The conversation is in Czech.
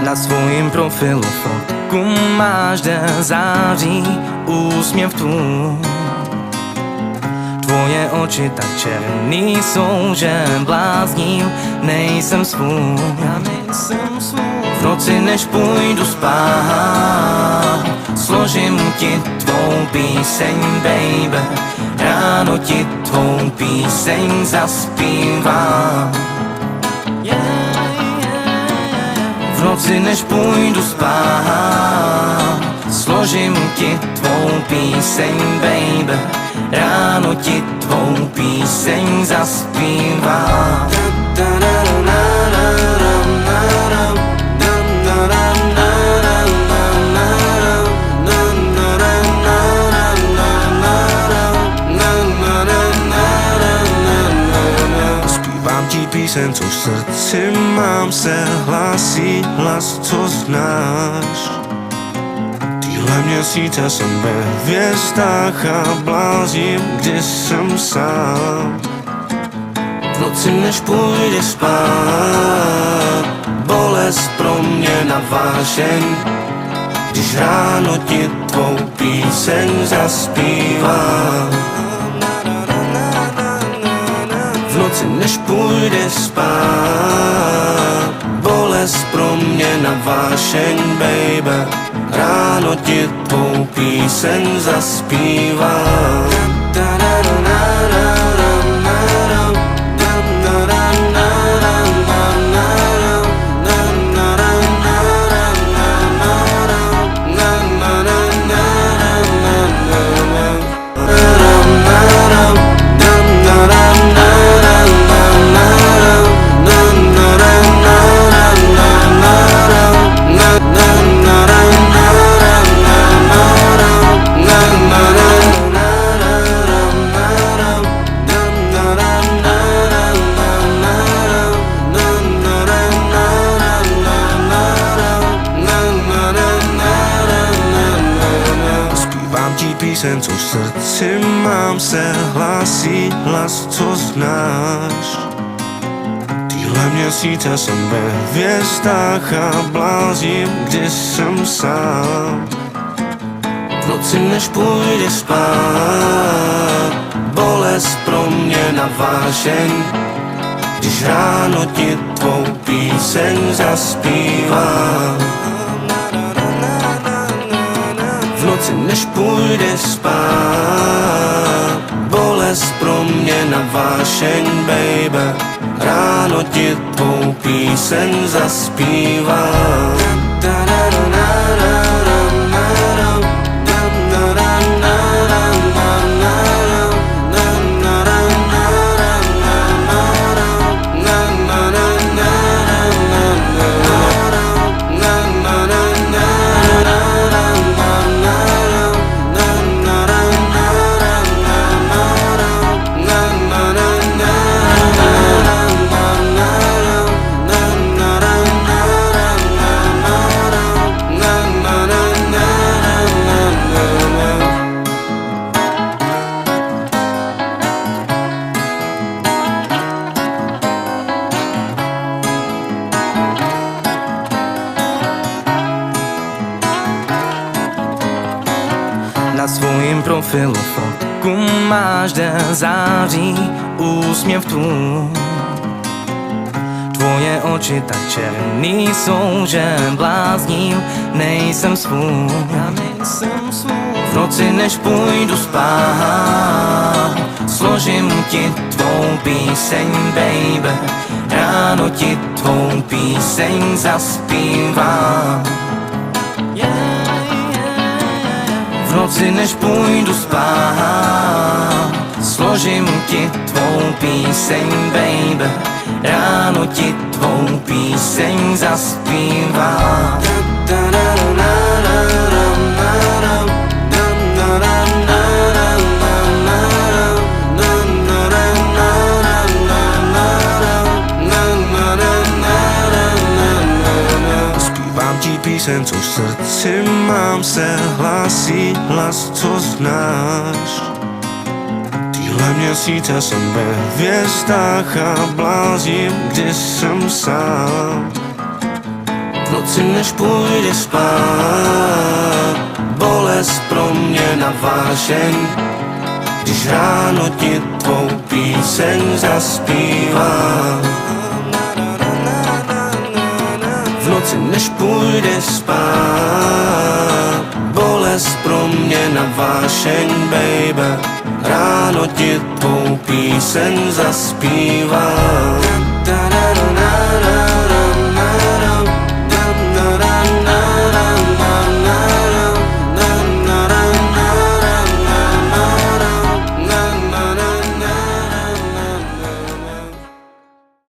Na svojím profilu fotku máš, kde září úsměv tvůj. Tvoje oči tak černý jsou, že blázním, nejsem svůj. V noci než půjdu spát, složím ti tvou píseň, baby. Ráno ti tvou píseň zaspívám. V noci než půjdu spát, složím ti tvou píseň, baby. Ráno ti tvou píseň zaspívám. Zpívám ti píseň, co v srdci mám, se hlásí hlas, co znáš. Týhle měsíce jsem ve hvězdách a blázím, kdy jsem sám. V noci než půjdeš spát, bolest pro mě na vášeň. Když ráno ti tvou píseň zaspívám. V noci než půjdeš spát, bolest pro mě na vášeň, baby. Ráno ti tvou píseň zaspívám. Píseň, co v srdci mám, se hlásí hlas, co znáš. Týhle měsíce jsem ve hvězdách a blázím, kdy jsem sám. V noci než půjdeš spát, bolest pro mě na vášeň. Když ráno ti tvou píseň zaspívám. V noci než půjdeš spát, bolest pro mě na vášeň, baby. Ráno ti tvou píseň zaspívám. Na svojím profilu fotku máš, kde září úsměv tvůj. Tvoje oči tak černý jsou, že blázním, nejsem svůj. V noci než půjdu spát, složím ti tvou píseň, baby. Ráno ti tvou píseň zaspívám. V noci než půjdu spát, složím ti tvou píseň, baby. Ráno ti tvou píseň zaspívám. Zpívám ti píseň, co v srdci mám, se hlásí hlas, co znáš. Týhle měsíce jsem ve hvězdách a blázím, kdy jsem sám. noci než půjde spát, bolest proměna vášeň, když ráno ti tvou píseň zaspívám. V noci než půjde spát, bolest proměna vášeň, baby, ráno ti tvou píseň zaspívám.